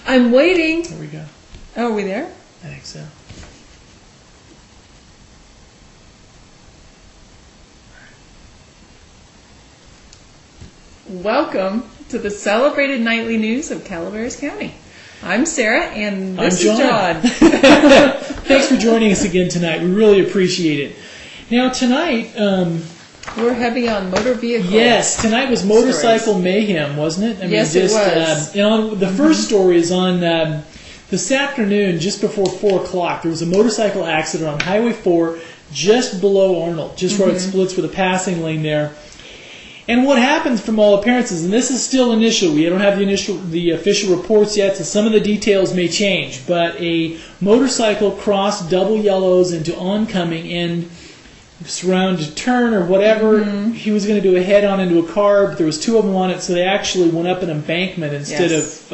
I'm waiting. There we go. Oh, are we there? I think so. Welcome to the celebrated nightly news of Calaveras County. I'm Sarah, and this is John. Thanks for joining us again tonight. We really appreciate it. Now, tonight... we're heavy on motor vehicles. Yes, tonight was motorcycle mayhem, wasn't it? Yes, it was. The first story is on this afternoon, just before 4 o'clock. There was a motorcycle accident on Highway 4 just below Arnold, just where it splits with a passing lane there. And what happens from all appearances, and this is still initial, we don't have the official reports yet, so some of the details may change, but a motorcycle crossed double yellows into oncoming and surrounded a turn or whatever. He was going to do a head-on into a car, but there was two of them on it, so they actually went up an embankment instead of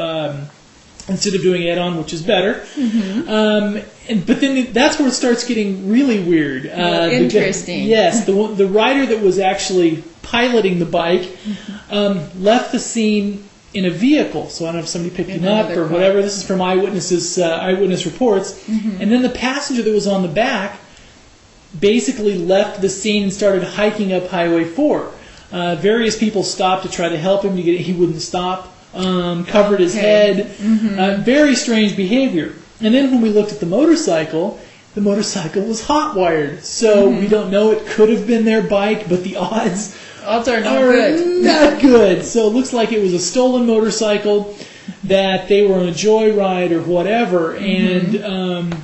doing head-on, which is better. But then that's where it starts getting really weird. Interesting. The rider that was actually piloting the bike left the scene in a vehicle. So I don't know if somebody picked him up or whatever. This is from eyewitness reports. And then the passenger that was on the back basically left the scene and started hiking up Highway 4. Various people stopped to try to help him. He wouldn't stop. Covered his head. Very strange behavior. And then when we looked at the motorcycle was hot-wired. So we don't know. It could have been their bike, but the odds are good. Not good. So it looks like it was a stolen motorcycle, that they were on a joyride or whatever, and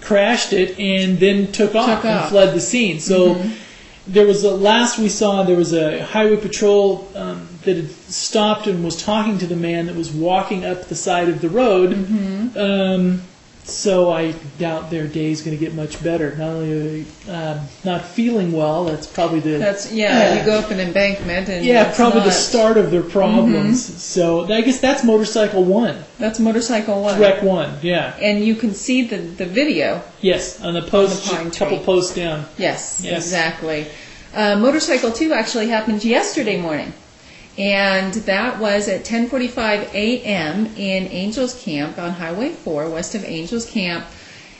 crashed it and then took off and fled the scene. So there was last we saw, there was a highway patrol that had stopped and was talking to the man that was walking up the side of the road. So I doubt their day is going to get much better. Not only are they not feeling well, that's probably you go up an embankment and probably the start of their problems. So I guess that's motorcycle one. That's motorcycle one. Wreck one, yeah. And you can see the video. Yes, on the post, on the a couple posts down. Yes, exactly. Motorcycle 2 actually happened yesterday morning. And that was at 10:45 a.m. in Angels Camp on Highway 4, west of Angels Camp.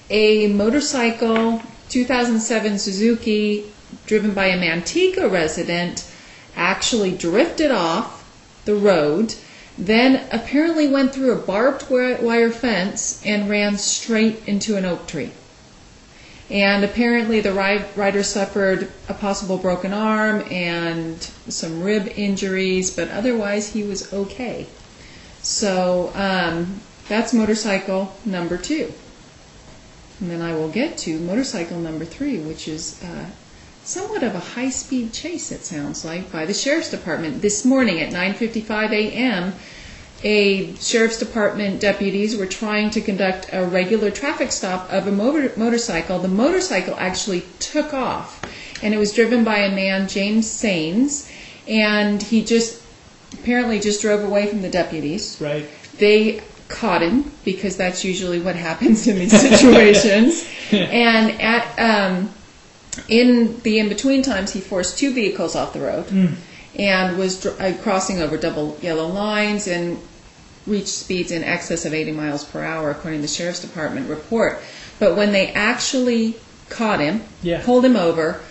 A motorcycle, 2007 Suzuki, driven by a Manteca resident, actually drifted off the road, then apparently went through a barbed wire fence and ran straight into an oak tree. And apparently the rider suffered a possible broken arm and some rib injuries, but otherwise he was okay. So that's motorcycle number 2. And then I will get to motorcycle number 3, which is somewhat of a high-speed chase, it sounds like, by the Sheriff's Department. This morning at 9:55 a.m., Sheriff's Department deputies were trying to conduct a regular traffic stop of a motorcycle. The motorcycle actually took off, and it was driven by a man, James Sains, and he apparently just drove away from the deputies. Right. They caught him, because that's usually what happens in these situations. And in the in-between times, he forced 2 vehicles off the road. And was crossing over double yellow lines and reached speeds in excess of 80 miles per hour, according to the Sheriff's Department report. But when they actually caught him, pulled him over,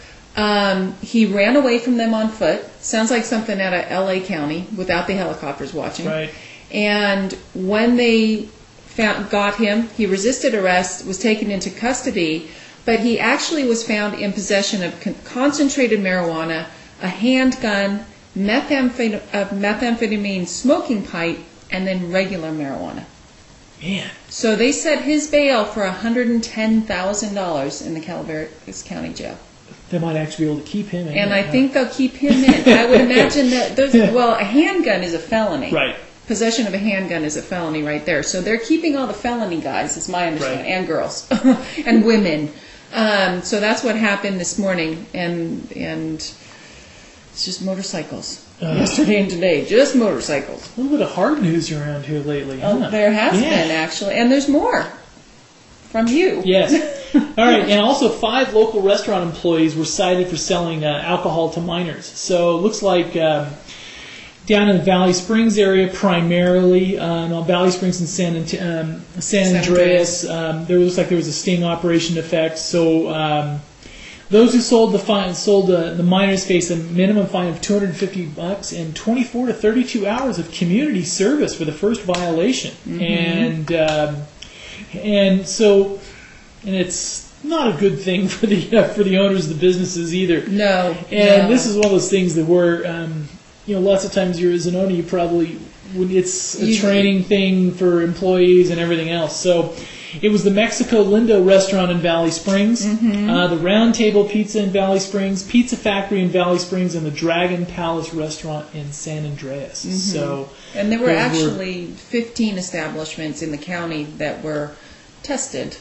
he ran away from them on foot. Sounds like something out of L.A. County without the helicopters watching. Right. And when they got him, he resisted arrest, was taken into custody, but he actually was found in possession of concentrated marijuana, a handgun, methamphetamine smoking pipe, and then regular marijuana. Man. So they set his bail for $110,000 in the Calaveras County Jail. They might actually be able to keep him in. And I think they'll keep him in. I would imagine that a handgun is a felony. Right. Possession of a handgun is a felony right there. So they're keeping all the felony guys, is my understanding, and girls and women. So that's what happened this morning, and it's just motorcycles. Yesterday and today, just motorcycles. A little bit of hard news around here lately. Oh, there has been, actually. And there's more from you. Yes. All right. And also 5 local restaurant employees were cited for selling alcohol to minors. So it looks like down in the Valley Springs area primarily. Valley Springs and San Andreas. There looks like there was a sting operation effect. So those who sold the miners face a minimum fine of $250 and 24 to 32 hours of community service for the first violation. Mm-hmm. And it's not a good thing for the owners of the businesses either. No. And this is one of those things that lots of times as an owner, you probably it's a training thing for employees and everything else. So it was the Mexico Lindo restaurant in Valley Springs, the Round Table Pizza in Valley Springs, Pizza Factory in Valley Springs, and the Dragon Palace restaurant in San Andreas. So, and there were actually 15 establishments in the county that were tested.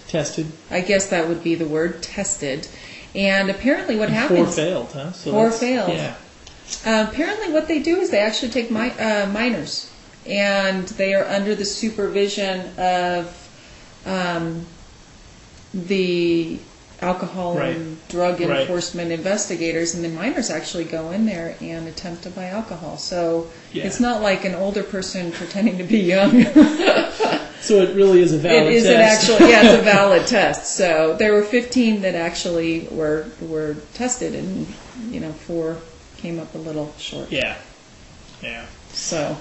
I guess that would be the word, tested. And apparently what happened... 4 failed, huh? So 4 failed. Yeah. Apparently what they do is they actually take minors, and they are under the supervision of the alcohol and drug enforcement investigators, and the minors actually go in there and attempt to buy alcohol. So it's not like an older person pretending to be young. So it really is a valid test. It's a valid test. So there were 15 that actually were tested, and 4 came up a little short. Yeah. So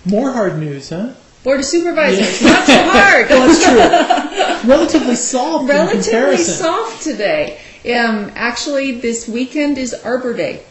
more hard news, huh? Board of Supervisors, not so hard. Well, that's true. Relatively soft. Relatively soft today. Actually, this weekend is Arbor Day.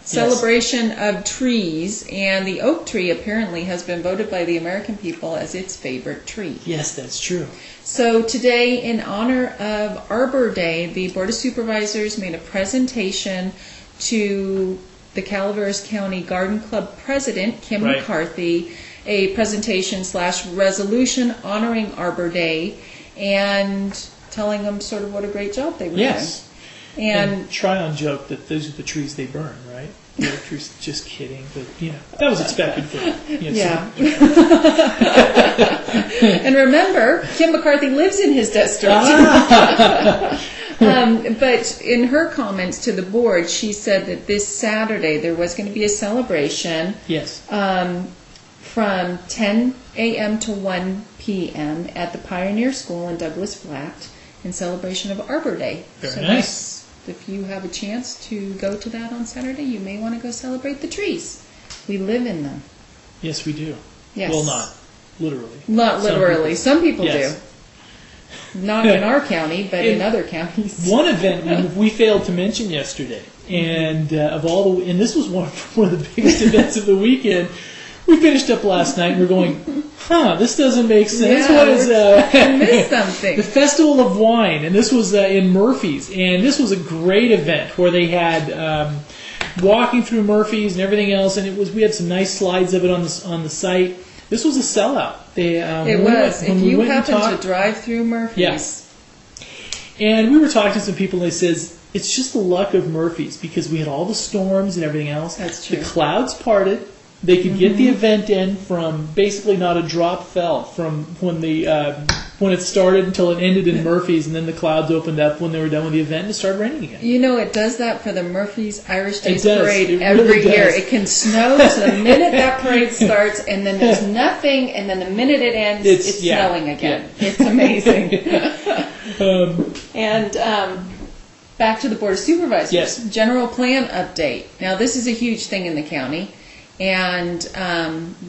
Celebration of trees, and the oak tree apparently has been voted by the American people as its favorite tree. Yes, that's true. So today, in honor of Arbor Day, the Board of Supervisors made a presentation to the Calaveras County Garden Club President, Kim McCarthy, a presentation / resolution honoring Arbor Day and telling them sort of what a great job they were doing. And try on joke that those are the trees they burn, right? The other trees, just kidding, but that was expected for And remember, Kim McCarthy lives in his district. But in her comments to the board, she said that this Saturday there was going to be a celebration. Yes. From 10 a.m. to 1 p.m. at the Pioneer School in Douglas Flat in celebration of Arbor Day. Very nice. If you have a chance to go to that on Saturday, you may want to go celebrate the trees. We live in them. Yes, we do. Yes. Well, not literally. Not literally. Some people do. Not in our county, but in other counties. One event we failed to mention yesterday, and this was one of the biggest events of the weekend. We finished up last night, and we're going, this doesn't make sense. Yeah, what is I missed something. The Festival of Wine, and this was in Murphy's, and this was a great event where they had walking through Murphy's and everything else, and we had some nice slides of it on the site. This was a sellout. It was. If you happen to drive through Murphy's. Yes. And we were talking to some people, and they says, it's just the luck of Murphy's, because we had all the storms and everything else. That's true. The clouds parted. They could get the event in from basically not a drop fell from when it started until it ended in Murphy's, and then the clouds opened up when they were done with the event and it started raining again. It does that for the Murphy's Irish Days Parade every year. It can snow to the minute that parade starts, and then there's nothing, and then the minute it ends, it's snowing again. Yeah. It's amazing. Back to the Board of Supervisors. Yes. General plan update. Now, this is a huge thing in the county. And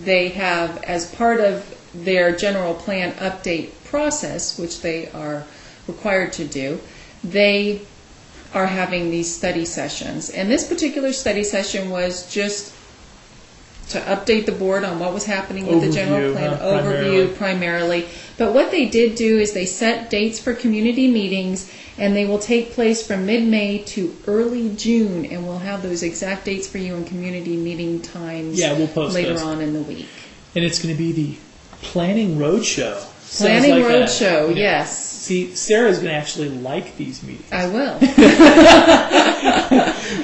they have, as part of their general plan update process, which they are required to do, they are having these study sessions. And this particular study session was just to update the board on what was happening with the general plan, primarily. But what they did do is they set dates for community meetings, and they will take place from mid-May to early June, and we'll have those exact dates for you in community meeting times we'll post later those. On in the week. And it's going to be the Planning Roadshow. Planning Roadshow, yes. See, Sarah's going to actually like these meetings. I will.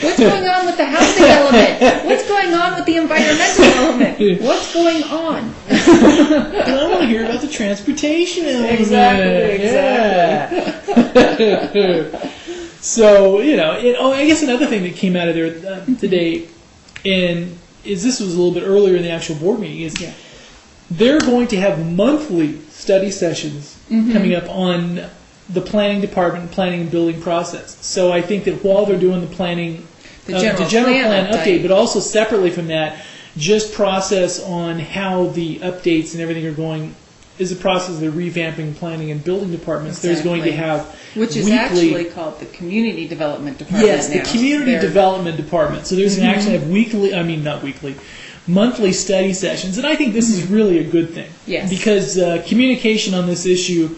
What's going on with the housing element? What's going on with the environmental element? What's going on? I want to hear about the transportation element. Exactly. So, I guess another thing that came out of there today, and this was a little bit earlier in the actual board meeting, is Yeah. they're going to have monthly study sessions coming up on the planning department, planning and building process. So I think that while they're doing the planning, The general plan update, but also separately from that, just process on how the updates and everything are going is a process of the revamping planning and building departments. Exactly. There's going to have Which is weekly, actually called the Community Development Department yes, the now. Community They're- Development Department. So there's going to actually have not weekly, monthly study sessions. And I think this is really a good thing. Yes. Because communication on this issue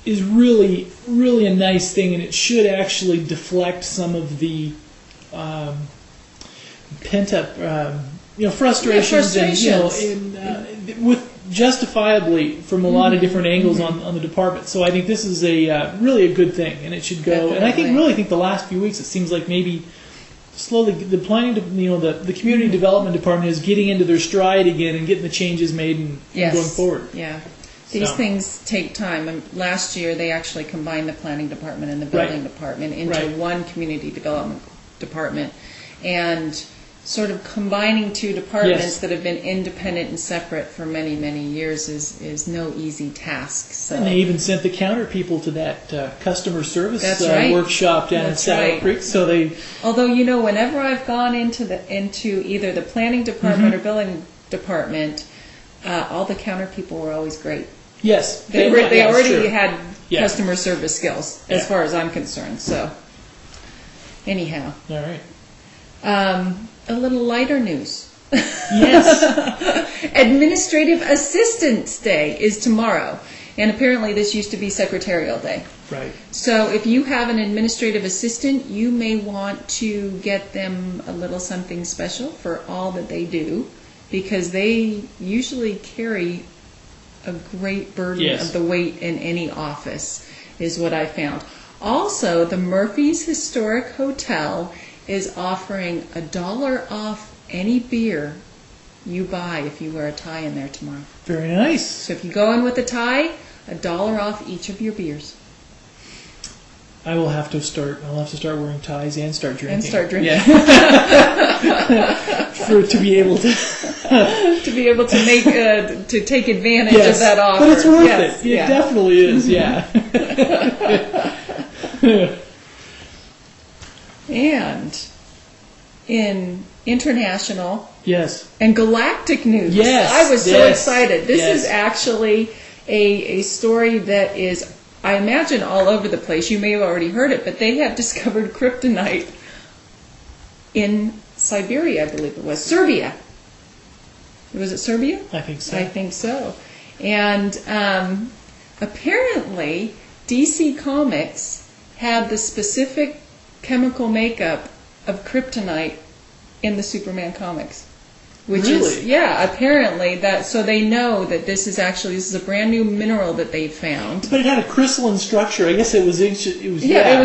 is really, really a nice thing, and it should actually deflect some of the pent-up, frustrations, and with justifiably from a lot of different angles on the department. So I think this is really a good thing, and it should go. Definitely. And I think the last few weeks it seems like maybe slowly the planning, the community development department is getting into their stride again and getting the changes made and going forward. Yeah. These things take time. And last year, they actually combined the planning department and the building department into one community development department, and sort of combining two departments that have been independent and separate for many, many years is no easy task. So. And they even sent the counter people to that customer service workshop down in Saddle Creek. So they. Although whenever I've gone into either the planning department or building department, all the counter people were always great. Yes, they already had customer service skills, as far as I'm concerned. So, anyhow, all right. A little lighter news. Yes, Administrative Assistance Day is tomorrow, and apparently this used to be Secretarial Day. Right. So, if you have an administrative assistant, you may want to get them a little something special for all that they do, because they usually carry a great burden of the weight in any office, is what I found. Also, the Murphy's Historic Hotel is offering $1 off any beer you buy if you wear a tie in there tomorrow. Very nice. So if you go in with a tie, $1 off each of your beers. I'll have to start wearing ties and start drinking. Yeah. To be able to to take advantage of that offer. But it's worth it. It definitely is. Yeah. And in international and galactic news, I was so excited. This is actually a story that is, I imagine, all over the place. You may have already heard it, but they have discovered kryptonite in Siberia, I believe it was. Serbia. Was it Serbia? I think so. I think so. And apparently, DC Comics had the specific chemical makeup of kryptonite in the Superman comics. Which is, apparently so they know that this is a brand new mineral that they found. But it had a crystalline structure. I guess it was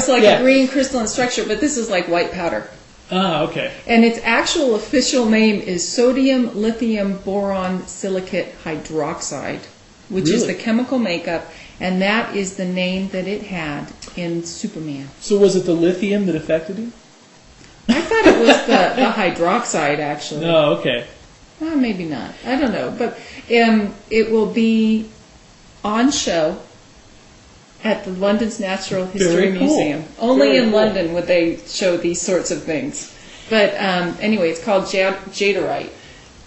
like a green crystalline structure, but this is like white powder. Ah, okay. And its actual official name is sodium lithium boron silicate hydroxide, which is the chemical makeup, and that is the name that it had in Superman. So was it the lithium that affected him? I thought it was the hydroxide, actually. Oh, okay. Well, maybe not. I don't know. But it will be on show at the London's Natural History Museum. Only in London would they show these sorts of things. But anyway, it's called jaderite.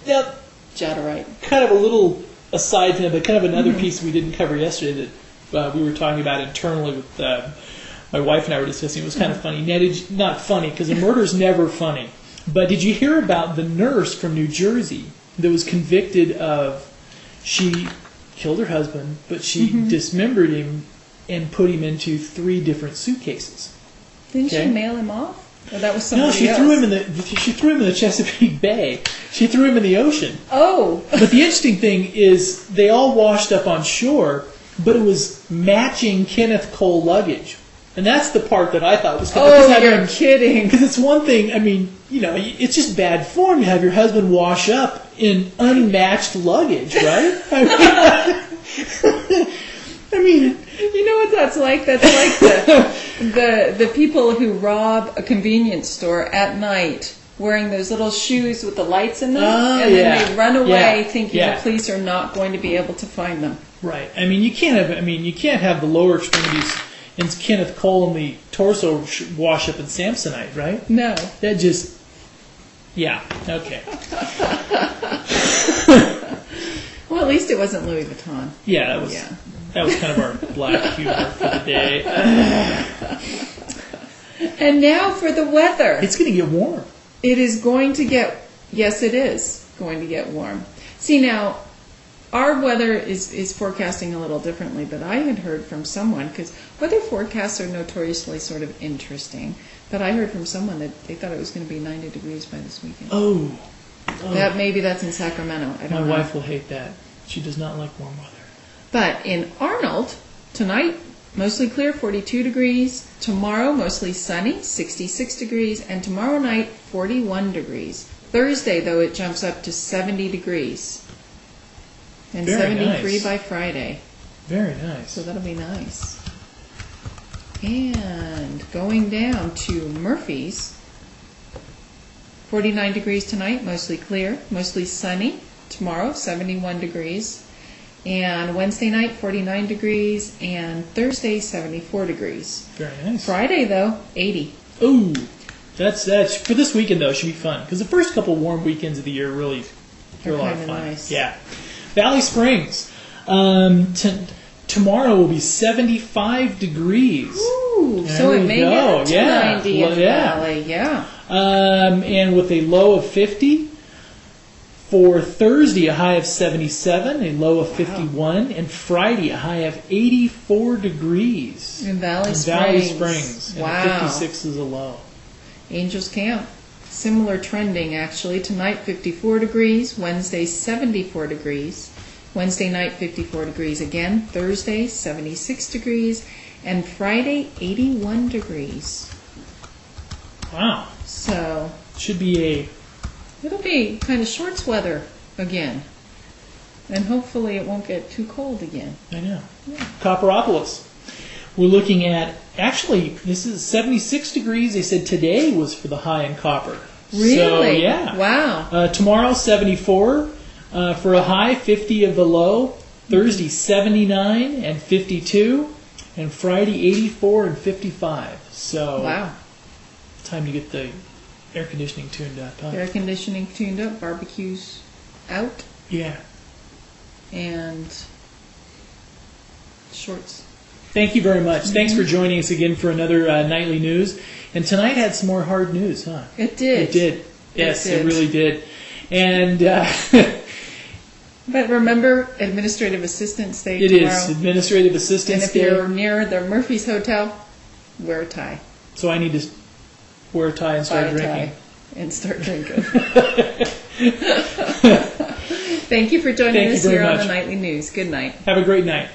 Now, Jaderite. Kind of a little aside from that, but kind of another piece we didn't cover yesterday that we were talking about internally with my wife and I were discussing. It was kind of funny. Not funny, because a murder's never funny. But did you hear about the nurse from New Jersey that was convicted of, she killed her husband, but she dismembered him and put him into 3 different suitcases? Didn't she mail him off? Or that was somebody else? No, she threw him in the Chesapeake Bay. She threw him in the ocean. Oh. But the interesting thing is they all washed up on shore, but it was matching Kenneth Cole luggage. And that's the part that I thought was kind of... Oh, you're kidding. Because it's one thing, it's just bad form to have your husband wash up in unmatched luggage, right? You know what that's like? That's like the people who rob a convenience store at night wearing those little shoes with the lights in them, Oh, and then yeah. they run away Yeah. thinking Yeah. the police are not going to be able to find them. Right. I mean, you can't have the lower extremities in Kenneth Cole and the torso wash up in Samsonite, right? No. That just, yeah, okay. Well, at least it wasn't Louis Vuitton. Yeah, that was kind of our black humor for the day. And now for the weather. It's going to get warm. It is going to get, yes, it is going to get warm. See, now, our weather is forecasting a little differently, but I had heard from someone, because weather forecasts are notoriously sort of interesting, but I heard from someone that they thought it was going to be 90 degrees by this weekend. Oh. Maybe that's in Sacramento. I don't know. My wife will hate that. She does not like warm weather. But in Arnold, tonight, mostly clear, 42 degrees. Tomorrow, mostly sunny, 66 degrees. And tomorrow night, 41 degrees. Thursday, though, it jumps up to 70 degrees. And Very 73 nice. by Friday. Very nice. So that'll be nice. And going down to Murphy's, 49 degrees tonight, mostly clear, mostly sunny. Tomorrow, 71 degrees. And Wednesday night, 49 degrees. And Thursday, 74 degrees. Very nice. Friday, though, 80. Ooh. That's for this weekend, though, should be fun. Because the first couple warm weekends of the year really are a lot of fun. Nice. Yeah. Valley Springs. Tomorrow will be 75 degrees. Ooh, There so it we may go. get up to Yeah. 90 in the Yeah. valley. Yeah. And with a low of 50. For Thursday, a high of 77, a low of 51, and Friday, a high of 84 degrees. In Valley Springs. And Wow. 56 is a low. Angels Camp. Similar trending, actually. Tonight, 54 degrees. Wednesday, 74 degrees. Wednesday night, 54 degrees again. Thursday, 76 degrees. And Friday, 81 degrees. Wow. So Should be it'll be kind of shorts weather again. And hopefully it won't get too cold again. I know. Copperopolis. We're looking at, actually, this is 76 degrees. They said today was for the high in Copper. Really? So, yeah. Wow. Tomorrow, 74 for a high, 50 of the low. Thursday, 79 and 52. And Friday, 84 and 55. So, Wow. time to get the air conditioning tuned up. Huh? Air conditioning tuned up, barbecues out, Yeah. and shorts. Thank you very much. Thanks for joining us again for another nightly news. And tonight had some more hard news, huh? It did. It did. Yes, It did. it really did. And But remember, administrative assistants day it tomorrow. is Administrative And Assistance if Day. you're near the Murphy's Hotel, wear a tie. So I need to wear a tie and Buy start a drinking. tie and start drinking. Thank you for joining Thank you us very here on much. the Nightly News. Good night. Have a great night.